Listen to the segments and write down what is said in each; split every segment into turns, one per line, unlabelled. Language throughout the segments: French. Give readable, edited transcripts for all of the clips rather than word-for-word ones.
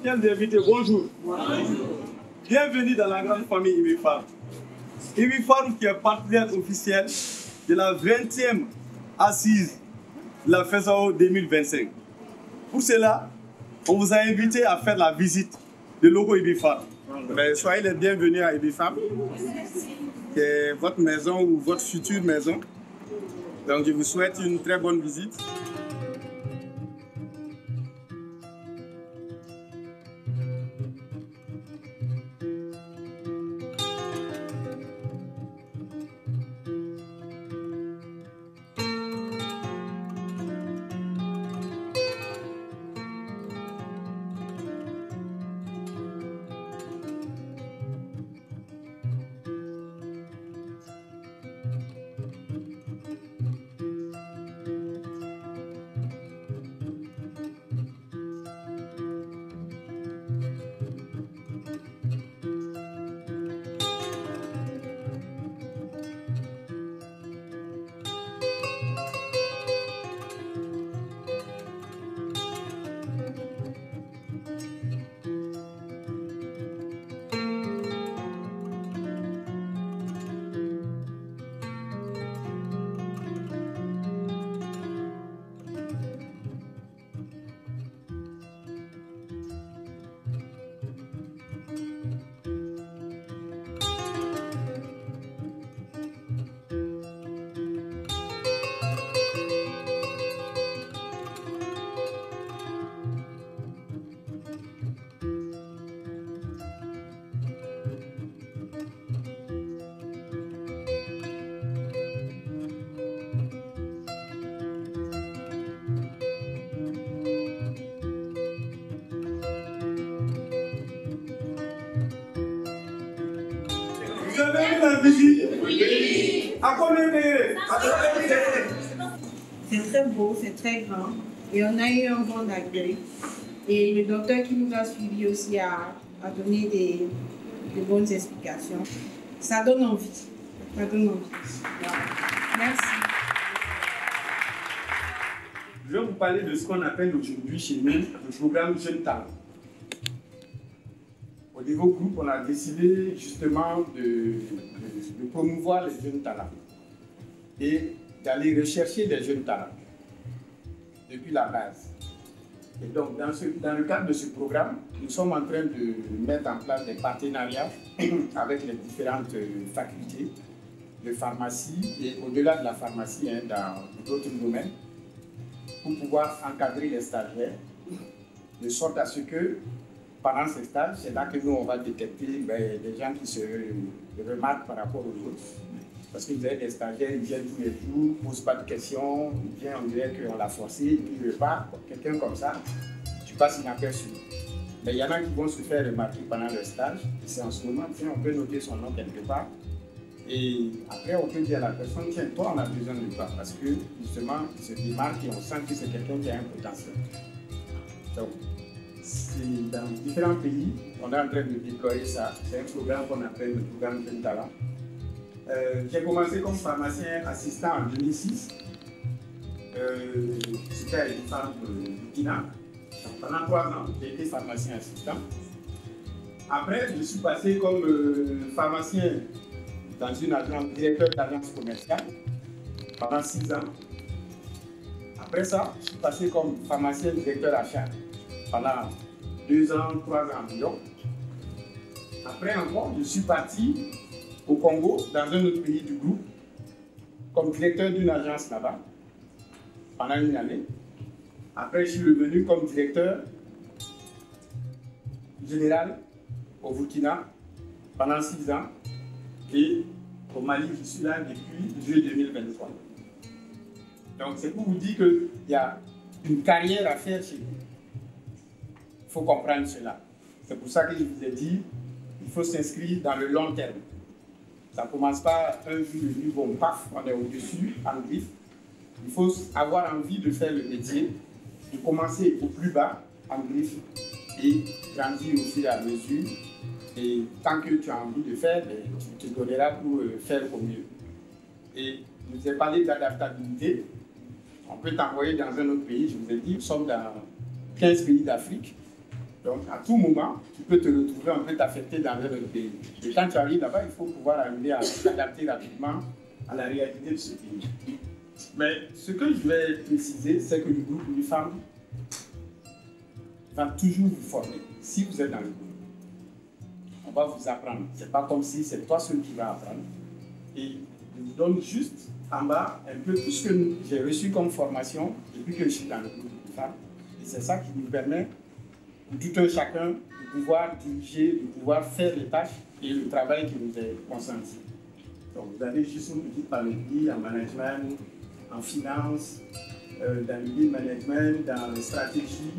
Chers invités, bonjour. Bienvenue dans la grande famille IBIFARM. IBIFARM qui est partenaire officiel de la 20e assise de la FESAO 2025. Pour cela, on vous a invité à faire la visite de locaux IBIFARM.
Soyez les bienvenus à IBIFARM, qui est votre maison ou votre future maison. Donc je vous souhaite une très bonne visite.
Vous avez vu la visite? Oui. À combien de
C'est très beau, c'est très grand. Et on a eu un bon accueil. Et le docteur qui nous a suivis aussi a donné des bonnes explications. Ça donne envie. Ça donne envie. Voilà. Merci.
Je vais vous parler de ce qu'on appelle aujourd'hui chez nous le programme Jeunes Talents. Au niveau groupe, on a décidé justement de promouvoir les jeunes talents et d'aller rechercher des jeunes talents depuis la base. Et donc, dans le cadre de ce programme, nous sommes en train de mettre en place des partenariats avec les différentes facultés de pharmacie et au-delà de la pharmacie, dans d'autres domaines, pour pouvoir encadrer les stagiaires, de sorte à ce que pendant ces stages, c'est là que nous, on va détecter des gens qui se remarquent par rapport aux autres. Parce que vous avez des stagiaires, ils viennent tous les jours, ne posent pas de questions, ils viennent, on dirait qu'on l'a forcé, et puis ils repartent. Quelqu'un comme ça, tu passes inaperçu. Mais il y en a qui vont se faire remarquer pendant le stage. C'est en ce moment, tiens, on peut noter son nom quelque part. Et après, on peut dire à la personne, tiens, toi, on a besoin de toi. Parce que justement, il se démarque et on sent que c'est quelqu'un qui a un potentiel. Donc, dans différents pays, on est en train de déployer ça. C'est un programme qu'on appelle le programme Jeunes Talents. J'ai commencé comme pharmacien assistant en 2006. C'était à une femme de Burkina. Pendant 3 ans, j'ai été pharmacien assistant. Après, je suis passé comme pharmacien dans une agence, directeur d'agence commerciale pendant 6 ans. Après ça, je suis passé comme pharmacien directeur achat pendant 2 ans, 3 ans environ. Après encore, je suis parti au Congo, dans un autre pays du groupe, comme directeur d'une agence là-bas, pendant 1 année. Après, je suis revenu comme directeur général au Burkina pendant 6 ans. Et au Mali, je suis là depuis juillet 2023. Donc, c'est pour vous dire qu'il y a une carrière à faire chez nous. Il faut comprendre cela. C'est pour ça que je vous ai dit, il faut s'inscrire dans le long terme. Ça ne commence pas un jour de nuit, bon, paf, on est au-dessus, en griffe. Il faut avoir envie de faire le métier, de commencer au plus bas, en griffe, et grandir au fur et à mesure. Et tant que tu as envie de faire, tu te donneras pour faire au mieux. Et je vous ai parlé d'adaptabilité. On peut t'envoyer dans un autre pays, je vous ai dit, nous sommes dans 15 pays d'Afrique. Donc, à tout moment, tu peux te retrouver, on peut t'affecter dans un autre pays. Et quand tu arrives là-bas, il faut pouvoir arriver à s'adapter rapidement à la réalité de ce pays. Mais ce que je vais préciser, c'est que le groupe Unifam va toujours vous former. Si vous êtes dans le groupe, on va vous apprendre. Ce n'est pas comme si c'est toi seul qui vas apprendre. Et je vous donne juste en bas un peu tout ce que j'ai reçu comme formation depuis que je suis dans le groupe Unifam. Et c'est ça qui nous permet, tout un chacun, de pouvoir diriger, de pouvoir faire les tâches et le travail qui nous est consenti. Donc vous avez juste une petite panoplie en management, en finance, dans le lead management, dans la stratégie,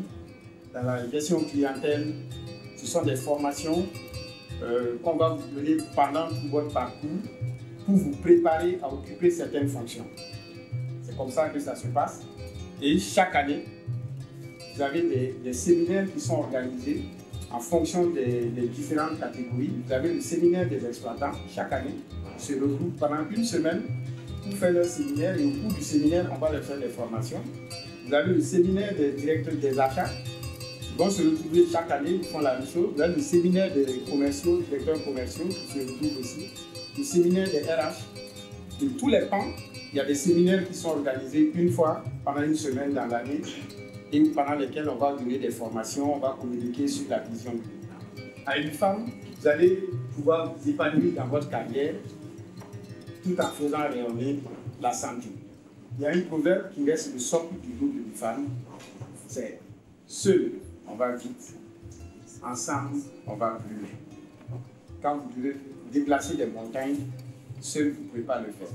dans la gestion clientèle. Ce sont des formations qu'on va vous donner pendant tout votre parcours pour vous préparer à occuper certaines fonctions. C'est comme ça que ça se passe. Et chaque année, vous avez des séminaires qui sont organisés en fonction des différentes catégories. Vous avez le séminaire des exploitants chaque année. Ils se regroupent pendant une semaine pour faire leur séminaire et au cours du séminaire, on va leur faire des formations. Vous avez le séminaire des directeurs des achats. Ils vont se retrouver chaque année, ils font la même chose. Vous avez le séminaire des commerciaux, directeurs commerciaux qui se retrouvent aussi. Le séminaire des RH. De tous les pans, il y a des séminaires qui sont organisés une fois pendant une semaine dans l'année et pendant lesquels on va donner des formations, on va communiquer sur la vision. À Unifam, vous allez pouvoir vous épanouir dans votre carrière tout en faisant rayonner la santé. Il y a un proverbe qui reste le socle du groupe Unifam, c'est « Seul, on va vite, ensemble, on va plus loin ». Quand vous devez déplacer des montagnes, seul, vous ne pouvez pas le faire.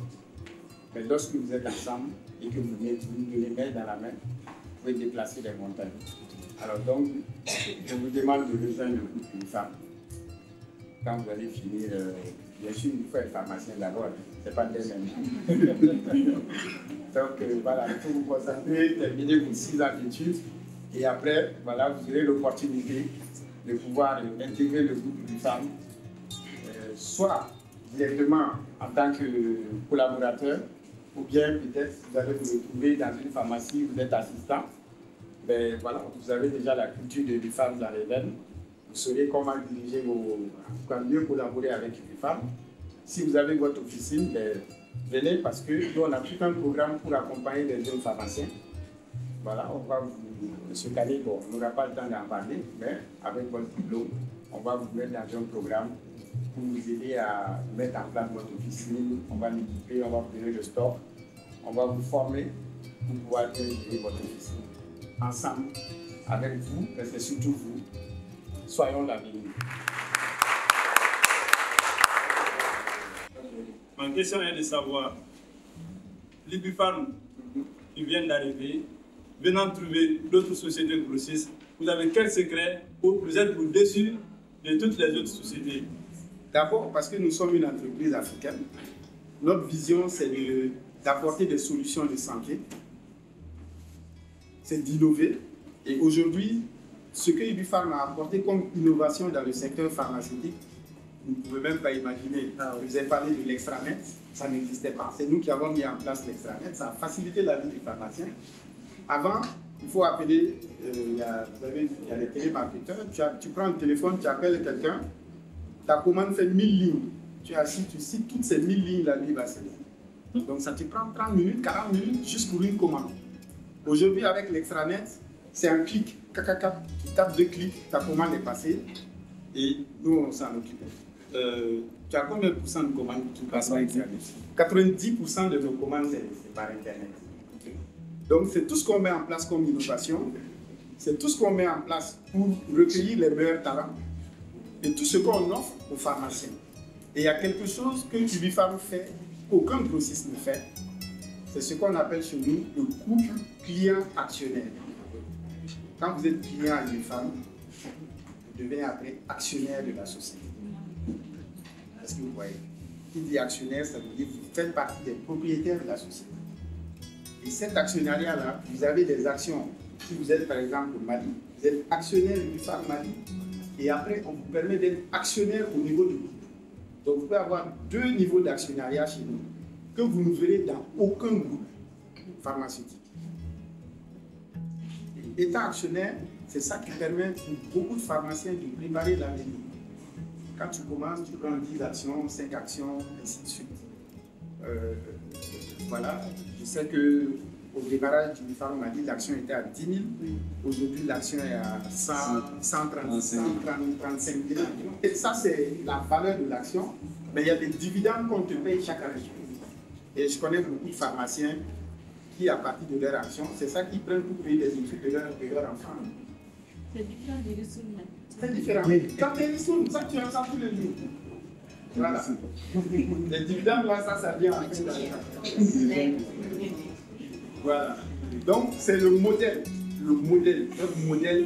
Mais lorsque vous êtes ensemble et que vous donnez main dans la main, vous pouvez déplacer des montagnes. Alors donc, je vous demande de rejoindre le groupe Unifam. Quand vous allez finir, bien sûr, il faut être pharmacien d'abord, ce n'est pas des mêmes. Donc voilà, il faut vous concentrer, terminer vos 6 ans d'études et après, voilà, vous aurez l'opportunité de pouvoir intégrer le groupe Unifam, soit directement en tant que collaborateur, ou bien peut-être vous allez vous retrouver dans une pharmacie, vous êtes assistant. Mais voilà, vous avez déjà la culture de l'UFAM dans les veines. Vous saurez comment diriger comment mieux collaborer avec l'UFAM. Si vous avez votre officine, ben, venez parce que nous, on a tout un programme pour accompagner les jeunes pharmaciens. Voilà, on va vous, ce année, bon, on n'aura pas le temps d'en parler, mais avec votre diplôme, on va vous mettre dans un programme pour vous aider à mettre en place votre officine. On va l'équiper, on va vous donner le stock, on va vous former pour pouvoir gérer votre officine. Ensemble, avec vous, mais c'est surtout vous, soyons l'avenir.
Ma question est de savoir, l'Ibifam, qui vient d'arriver, venant trouver d'autres sociétés grossistes, vous avez quel secret pour vous êtes au-dessus de toutes les autres sociétés?
D'abord, parce que nous sommes une entreprise africaine, notre vision, c'est d'apporter des solutions de santé, c'est d'innover. Et aujourd'hui, ce que Ibifam a apporté comme innovation dans le secteur pharmaceutique, vous ne pouvez même pas imaginer. Vous avez parlé de l'extranet, ça n'existait pas. C'est nous qui avons mis en place l'extranet, ça a facilité la vie du pharmacien. Avant, il faut appeler, il y a les télémarketeurs, tu prends le téléphone, tu appelles quelqu'un, ta commande fait 1000 lignes. Tu es assis, tu cites toutes ces 1000 lignes, la vie va se faire. Donc ça te prend 30 minutes, 40 minutes juste pour une commande. Aujourd'hui, avec l'extranet, c'est un clic, tu tapes 2 clics, ta commande est passée et nous, on s'en occupe. Tu as combien de pourcents de commandes qui passent par Internet? 90% de nos commandes, c'est par Internet. Donc, c'est tout ce qu'on met en place comme innovation, c'est tout ce qu'on met en place pour recueillir les meilleurs talents et tout ce qu'on offre aux pharmaciens. Et il y a quelque chose que Ibifam fait, qu'aucun grossiste ne fait, c'est ce qu'on appelle chez nous le couple client-actionnaire. Quand vous êtes client à Ibifam, vous devenez après actionnaire de la société. Est-ce que vous voyez? Qui dit actionnaire, ça veut dire que vous faites partie des propriétaires de la société. Et cet actionnariat-là, vous avez des actions. Si vous êtes par exemple au Mali, vous êtes actionnaire du FAM Mali. Et après, on vous permet d'être actionnaire au niveau du groupe. Donc vous pouvez avoir 2 niveaux d'actionnariat chez nous que vous ne verrez dans aucun groupe pharmaceutique. Et étant actionnaire, C'est ça qui permet pour beaucoup de pharmaciens de préparer l'avenir. Quand tu commences, tu prends 10 actions, 5 actions, ainsi de suite. Voilà, je sais qu'au démarrage du Farm, on a dit que l'action était à 10 000. Aujourd'hui, l'action est à 135 000. Et ça, c'est la valeur de l'action. Mais il y a des dividendes qu'on te paye chaque année. Et je connais beaucoup de pharmaciens qui, à partir de leur action, c'est ça qu'ils prennent pour payer des études de leur enfant.
C'est différent des ressources.
C'est différent. Quand tu es ressources, ça, tu as ça tous les jours. Voilà. Les dividendes, là, ça vient en fin d'année. Voilà. Donc, c'est le modèle notre modèle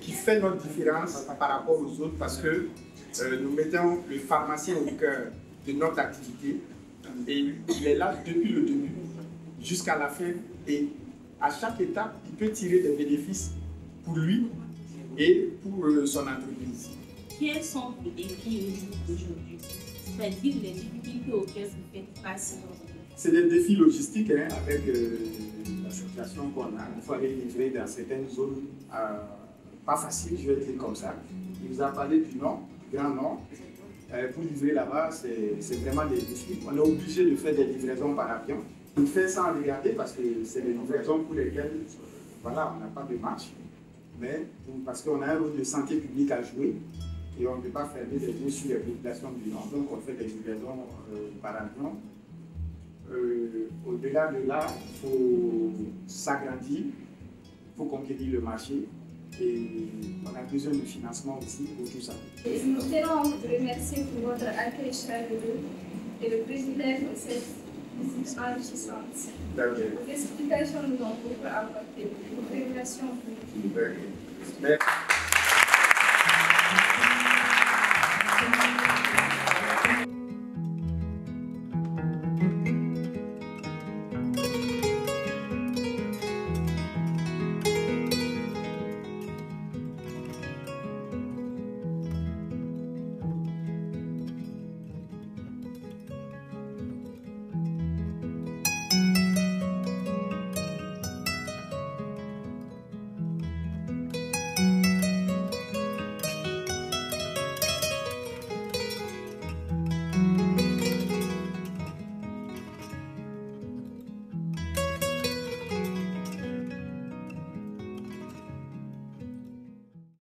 qui fait notre différence par rapport aux autres parce que nous mettons le pharmacien au cœur de notre activité et il est là depuis le début jusqu'à la fin et à chaque étape, il peut tirer des bénéfices pour lui et pour son entreprise.
Quels sont les défis aujourd'hui? C'est-à-dire les difficultés auxquelles vous faites face?
C'est des défis logistiques hein, avec la situation qu'on a. Il faut aller livrer dans certaines zones pas faciles, je vais le dire comme ça. Il vous a parlé du Nord, du Grand Nord. Pour livrer là-bas, c'est vraiment des défis. On est obligé de faire des livraisons par avion. On fait sans regarder parce que c'est des livraisons pour lesquelles voilà, on n'a pas de marche. Mais parce qu'on a un rôle de santé publique à jouer et on ne peut pas fermer les yeux sur les populations du Nord. Donc on fait des livraisons par avion. Au-delà de là, il faut s'agrandir, il faut conquérir le marché et on a besoin de financement aussi pour tout ça.
Nous tenons à vous remercier pour votre accueil chaleureux et le privilège de cette visite enrichissante. Vos explications nous ont beaucoup apporté, vos révélations.
Merci.